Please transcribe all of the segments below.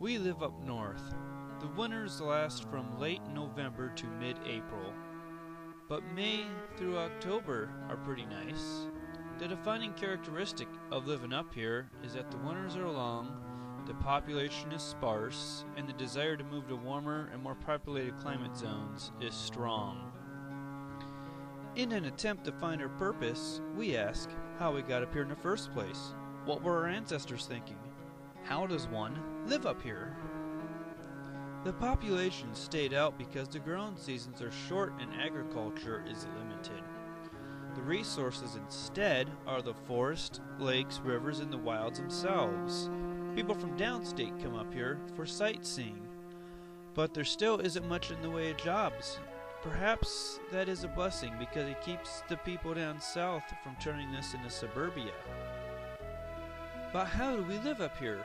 We live up north. The winters last from late November to mid-April, but May through October are pretty nice. The defining characteristic of living up here is that the winters are long, the population is sparse, and the desire to move to warmer and more populated climate zones is strong. In an attempt to find our purpose, we ask how we got up here in the first place. What were our ancestors thinking? How does one live up here? The population stayed out because the growing seasons are short and agriculture is limited. The resources instead are the forest, lakes, rivers, and the wilds themselves. People from downstate come up here for sightseeing, but there still isn't much in the way of jobs. Perhaps that is a blessing because it keeps the people down south from turning this into suburbia. But how do we live up here?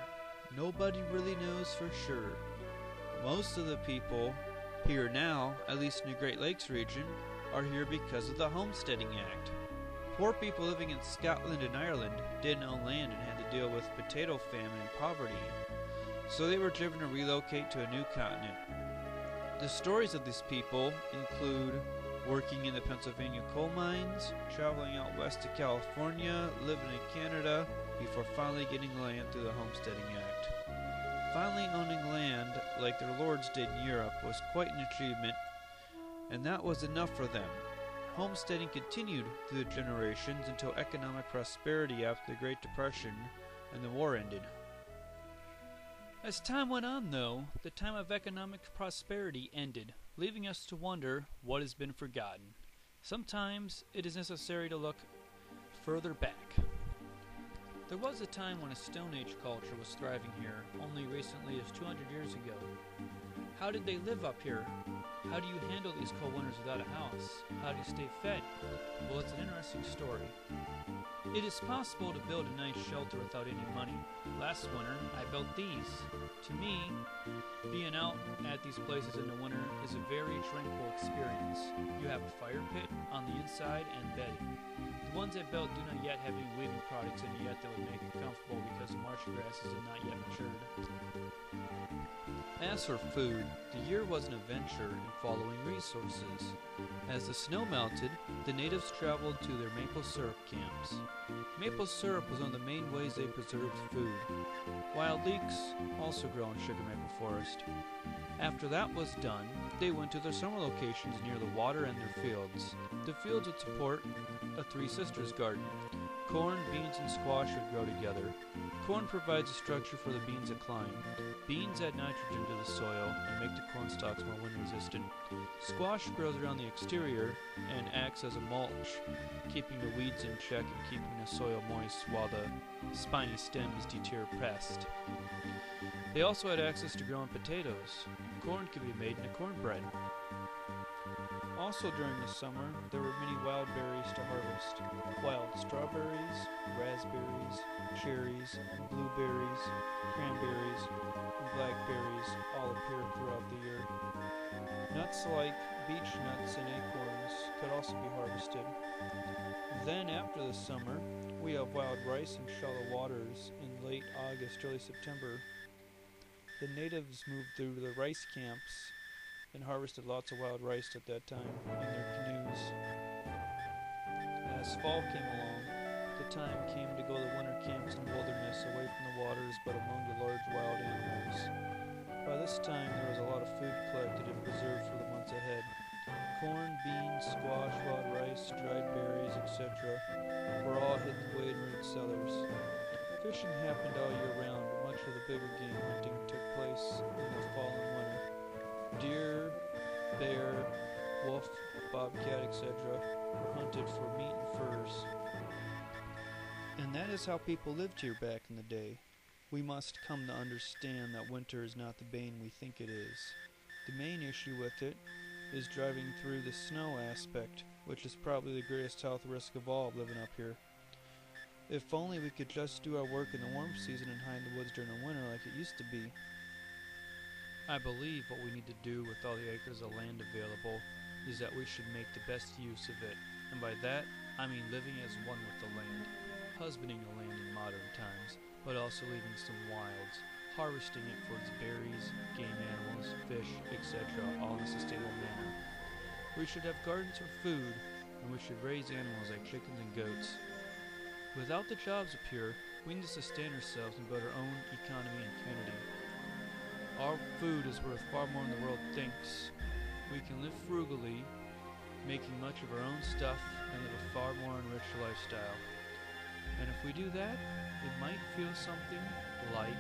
Nobody really knows for sure. Most of the people here now, at least in the Great Lakes region, are here because of the Homesteading Act. Poor people living in Scotland and Ireland didn't own land and had to deal with potato famine and poverty, so they were driven to relocate to a new continent. The stories of these people include working in the Pennsylvania coal mines, traveling out west to California, living in Canada, before finally getting land through the Homesteading Act. Finally owning land, like their lords did in Europe, was quite an achievement, and that was enough for them. Homesteading continued through the generations until economic prosperity after the Great Depression and the war ended. As time went on, though, the time of economic prosperity ended, leaving us to wonder what has been forgotten. Sometimes it is necessary to look further back. There was a time when a Stone Age culture was thriving here, only recently as 200 years ago. How did they live up here? How do you handle these cold winters without a house? How do you stay fed? Well, it's an interesting story. It is possible to build a nice shelter without any money. Last winter, I built these. To me, being out at these places in the winter is a very tranquil experience. You have a fire pit on the inside and bedding. The ones I built do not yet have any weaving products in it yet that would make it comfortable because the marsh grasses have not yet matured. As for food, the year was an adventure in following resources. As the snow melted, the natives traveled to their maple syrup camps. Maple syrup was one of the main ways they preserved food. Wild leeks also grow in sugar maple forest. After that was done, they went to their summer locations near the water and their fields. The fields would support a Three Sisters garden. Corn, beans, and squash would grow together. Corn provides a structure for the beans to climb. Beans add nitrogen to the soil and make the corn stalks more wind resistant. Squash grows around the exterior and acts as a mulch, keeping the weeds in check and keeping the soil moist while the spiny stems deter pest. They also had access to growing potatoes. Corn could be made into cornbread. Also during the summer, there were many wild berries to harvest. Wild strawberries, raspberries, cherries, blueberries, cranberries, and blackberries all appeared throughout the year. Nuts like beech nuts and acorns could also be harvested. Then after the summer, we have wild rice in shallow waters in late August, early September. The natives moved through the rice camps and harvested lots of wild rice at that time in their canoes. As fall came along, the time came to go to winter camps in the wilderness away from the waters but among the large wild animals. By this time there was a lot of food collected and preserved for the months ahead. Corn, beans, squash, wild rice, dried berries, etc. were all hidden away in root cellars. Fishing happened all year round, but much of the bigger game hunting took place in the fall and winter. Deer, bear, wolf, bobcat, etc. were hunted for meat and furs. And that is how people lived here back in the day. We must come to understand that winter is not the bane we think it is. The main issue with it is driving through the snow aspect, which is probably the greatest health risk of all of living up here. If only we could just do our work in the warm season and hide in the woods during the winter like it used to be. I believe what we need to do with all the acres of land available is that we should make the best use of it, and by that I mean living as one with the land, husbanding the land in modern times, but also leaving some wilds, harvesting it for its berries, game animals, fish, etc., all in a sustainable manner. We should have gardens for food, and we should raise animals like chickens and goats. Without the jobs appear, we need to sustain ourselves and build our own economy and community. Our food is worth far more than the world thinks. We can live frugally, making much of our own stuff, and live a far more enriched lifestyle. And if we do that, it might feel something like